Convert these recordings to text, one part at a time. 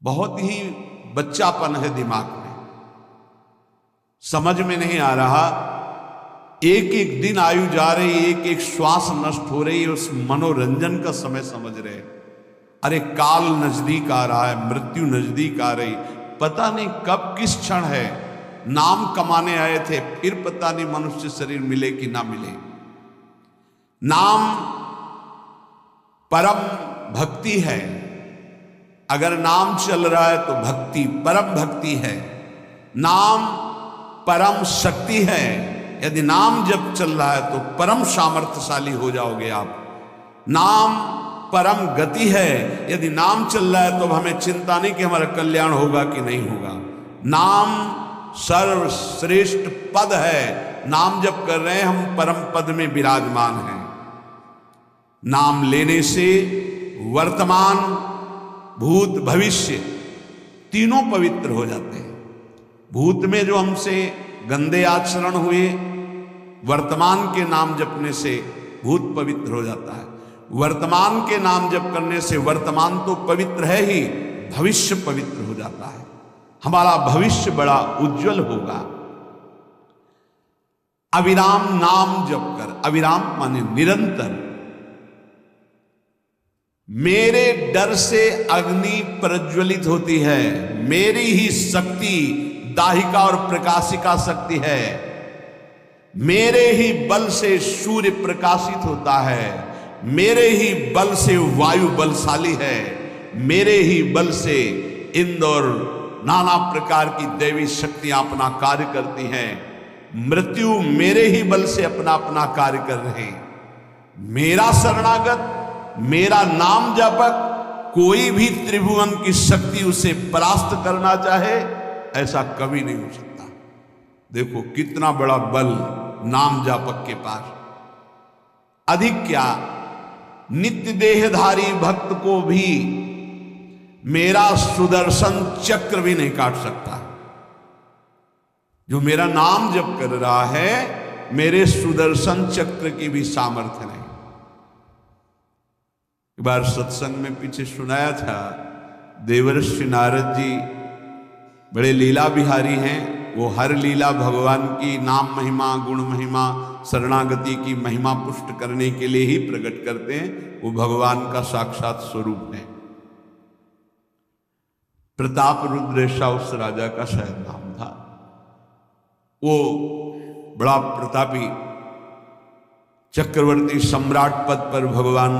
बहुत ही बच्चापन है दिमाग में, समझ में नहीं आ रहा। एक एक दिन आयु जा रही, एक एक श्वास नष्ट हो रही है, उस मनोरंजन का समय समझ रहे। अरे काल नजदीक आ रहा है, मृत्यु नजदीक आ रही, पता नहीं कब किस क्षण है। नाम कमाने आए थे, फिर पता नहीं मनुष्य शरीर मिले कि ना मिले। नाम परम भक्ति है। अगर नाम चल रहा है तो भक्ति परम भक्ति है। नाम परम शक्ति है। यदि नाम जब चल रहा है तो परम सामर्थ्यशाली हो जाओगे आप। नाम परम गति है। यदि नाम चल रहा है तो हमें चिंता नहीं कि हमारा कल्याण होगा कि नहीं होगा। नाम सर्वश्रेष्ठ पद है। नाम जब कर रहे हैं हम परम पद में विराजमान हैं। नाम लेने से वर्तमान भूत भविष्य तीनों पवित्र हो जाते हैं। भूत में जो हमसे गंदे आचरण हुए, वर्तमान के नाम जपने से भूत पवित्र हो जाता है। वर्तमान के नाम जप करने से वर्तमान तो पवित्र है ही, भविष्य पवित्र हो जाता है। हमारा भविष्य बड़ा उज्जवल होगा। अविराम नाम जप कर, अविराम माने निरंतर। मेरे डर से अग्नि प्रज्वलित होती है, मेरी ही शक्ति दाहिका और प्रकाशिका शक्ति है। मेरे ही बल से सूर्य प्रकाशित होता है, मेरे ही बल से वायु बलशाली है, मेरे ही बल से इंद्र और नाना प्रकार की दैवी शक्तियां अपना कार्य करती हैं। मृत्यु मेरे ही बल से अपना अपना कार्य कर रहे हैं। मेरा शरणागत, मेरा नाम जापक, कोई भी त्रिभुवन की शक्ति उसे परास्त करना चाहे ऐसा कभी नहीं हो सकता। देखो कितना बड़ा बल नाम जापक के पास। अधिक क्या, नित्य देहधारी भक्त को भी मेरा सुदर्शन चक्र भी नहीं काट सकता। जो मेरा नाम जप कर रहा है, मेरे सुदर्शन चक्र की भी सामर्थ्य नहीं। एक बार सत्संग में पीछे सुनाया था, देवर्षि नारद जी बड़े लीला बिहारी हैं। वो हर लीला भगवान की नाम महिमा, गुण महिमा, शरणागति की महिमा पुष्ट करने के लिए ही प्रकट करते हैं। वो भगवान का साक्षात स्वरूप है। प्रताप रुद्र ऐसा उस राजा का शायद नाम था। वो बड़ा प्रतापी चक्रवर्ती सम्राट पद पर भगवान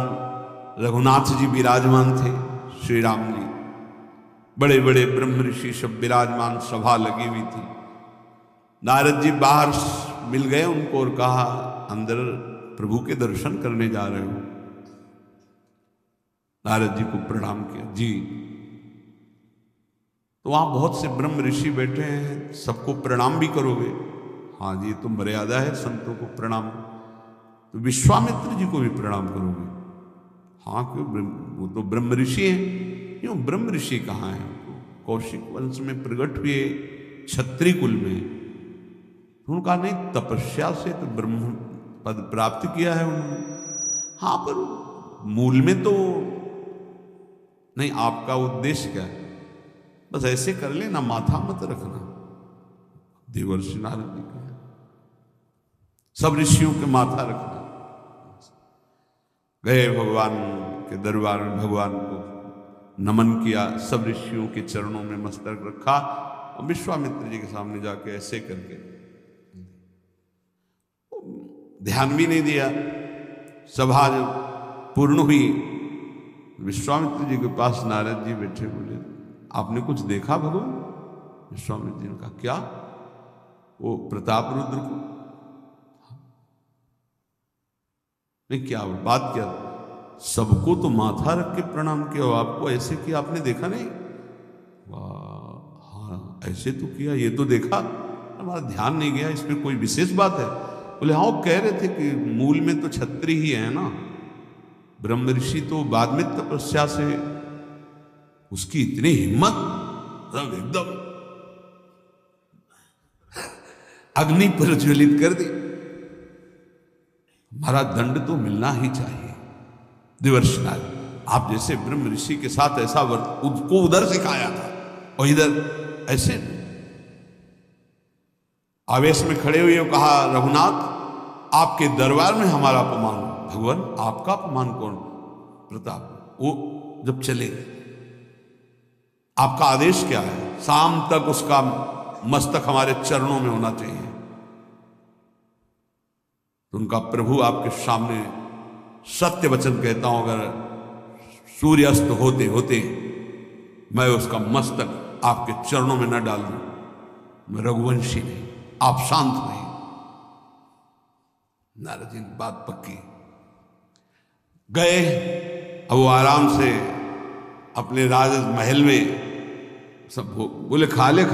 रघुनाथ जी विराजमान थे। श्री राम जी, बड़े बड़े ब्रह्म ऋषि सब विराजमान, सभा लगी हुई थी। नारद जी बाहर मिल गए उनको और कहा, अंदर प्रभु के दर्शन करने जा रहे हो? नारद जी को प्रणाम किया। जी। तो वहां बहुत से ब्रह्म ऋषि बैठे हैं, सबको प्रणाम भी करोगे? हाँ जी, तो मर्यादा है संतों को प्रणाम। तो विश्वामित्र जी को भी प्रणाम करोगे? हाँ, क्यों, वो तो ब्रह्म ऋषि हैं। क्यों, ब्रह्म ऋषि कहाँ हैं? कौशिक वंश में प्रकट हुए, क्षत्रिय कुल में। तो उनका नहीं, तपस्या से तो ब्रह्म पद प्राप्त किया है उन्होंने। हाँ, पर मूल में तो नहीं। आपका उद्देश्य क्या है? बस ऐसे कर लेना, माथा मत रखना। देवर्षि नारद जी कहे, सब ऋषियों के माथा रखना। गए भगवान के दरबार में, भगवान को नमन किया, सब ऋषियों के चरणों में मस्तक रखा और विश्वामित्र जी के सामने जाके ऐसे करके ध्यान भी नहीं दिया। सभा जब पूर्ण हुई, विश्वामित्र जी के पास नारद जी बैठे, बोले, आपने कुछ देखा भगवान? विश्वामित्र जी ने कहा, क्या? वो प्रताप रुद्र को? नहीं, क्या बात क्या? सबको तो माथा रख के प्रणाम किया, आपको ऐसे किया, आपने देखा नहीं? वाह, हाँ ऐसे तो किया, ये तो देखा, हमारा ध्यान नहीं गया, इसमें कोई विशेष बात है? बोले हाँ, वो कह रहे थे कि मूल में तो क्षत्रिय ही है ना, ब्रह्म ऋषि तो बाद में तपस्या से, उसकी इतनी हिम्मत, एकदम अग्नि प्रज्वलित कर दी। हमारा दंड तो मिलना ही चाहिए। देवर्षि नारद, आप जैसे ब्रह्म ऋषि के साथ ऐसा उसको उधर सिखाया था और इधर ऐसे आवेश में खड़े हुए कहा, रघुनाथ आपके दरबार में हमारा अपमान। भगवान आपका अपमान कौन? प्रताप वो जब चले गए, आपका आदेश क्या है? शाम तक उसका मस्तक हमारे चरणों में होना चाहिए। तो उनका प्रभु आपके सामने सत्य वचन कहता हूं, अगर सूर्यास्त होते होते मैं उसका मस्तक आपके चरणों में न डाल दूं, मैं रघुवंशी नहीं। आप शांत नहीं। नारद जी बात पक्की गए। अब वो आराम से अपने राज महल में सब बोले खा ले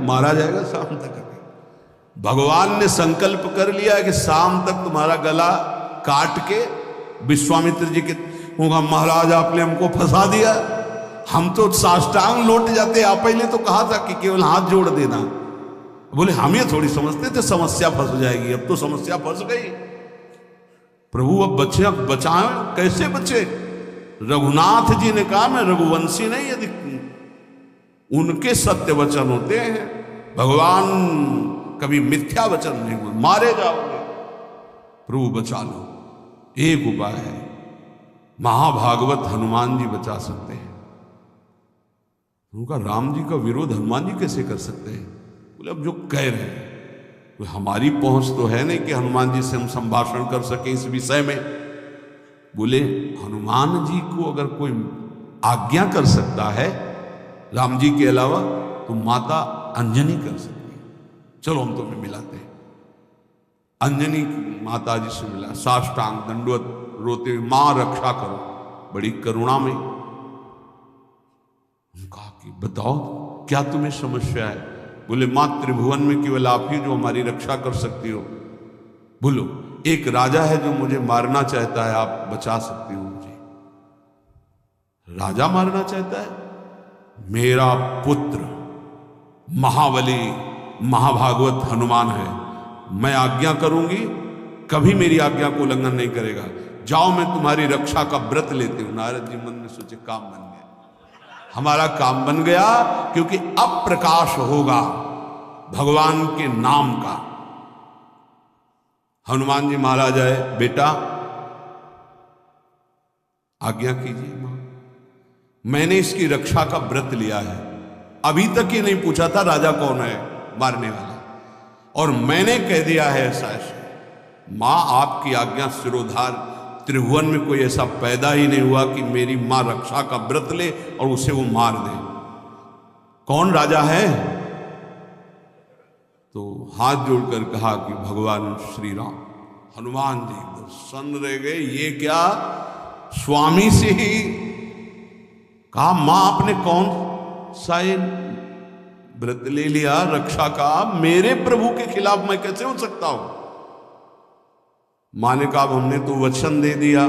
मारा जाएगा शाम तक। भगवान ने संकल्प कर लिया कि शाम तक तुम्हारा गला काट के विश्वामित्र जी के होगा, महाराज आपने हमको फंसा दिया, हम तो साष्टांग लौट जाते। आप पहले तो कहा था कि केवल हाथ जोड़ देना। बोले हम ये थोड़ी समझते थे समस्या फंस जाएगी, अब तो समस्या फंस गई। प्रभु अब बचे, अब बचाएं, कैसे बचे? रघुनाथ जी ने कहा मैं रघुवंशी नहीं, यदि उनके सत्य वचन होते हैं, भगवान कभी मिथ्या वचन नहीं बोल, मारे जाओगे। प्रभु बचा लो। एक उपाय है, महाभागवत हनुमान जी बचा सकते हैं। उनका राम जी का विरोध हनुमान जी कैसे कर सकते हैं? बोले अब जो कह रहे हैं तो हमारी पहुंच तो है नहीं कि हनुमान जी से हम संभाषण कर सके इस विषय में। बोले हनुमान जी को अगर कोई आज्ञा कर सकता है राम जी के अलावा, तो माता अंजनी कर सकती है। चलो हम तुम्हें मिलाते हैं। अंजनी माता जी से मिला, साष्टांग दंडवत रोते हुए, मां रक्षा करो, बड़ी करुणा में। कहा कि बताओ क्या तुम्हें समस्या है? बोले मां त्रिभुवन में केवल आप ही जो हमारी रक्षा कर सकती हो। बोलो एक राजा है जो मुझे मारना चाहता है, आप बचा सकती हो मुझे? राजा मारना चाहता है? मेरा पुत्र महाबली महाभागवत हनुमान है, मैं आज्ञा करूंगी, कभी मेरी आज्ञा को उल्लंघन नहीं करेगा। जाओ मैं तुम्हारी रक्षा का व्रत लेती हूं। नारद जी मन में सोचे काम बन गया, हमारा काम बन गया, क्योंकि अब प्रकाश होगा भगवान के नाम का। हनुमान जी महाराज आए, बेटा आज्ञा कीजिए मां, मैंने इसकी रक्षा का व्रत लिया है। अभी तक ये नहीं पूछा था राजा कौन है मारने वाला, और मैंने कह दिया है ऐसा ऐसा। मां आपकी आज्ञा सिरोधार, त्रिभुवन में कोई ऐसा पैदा ही नहीं हुआ कि मेरी मां रक्षा का व्रत ले और उसे वो मार दे। कौन राजा है? तो हाथ जोड़कर कहा कि भगवान श्री राम। हनुमान जी एकदम सन्न रह गए, ये क्या? स्वामी से ही कहा मां आपने कौन सा व्रत ले लिया रक्षा का? मेरे प्रभु के खिलाफ मैं कैसे हो सकता हूं? मां ने कहा हमने तो वचन दे दिया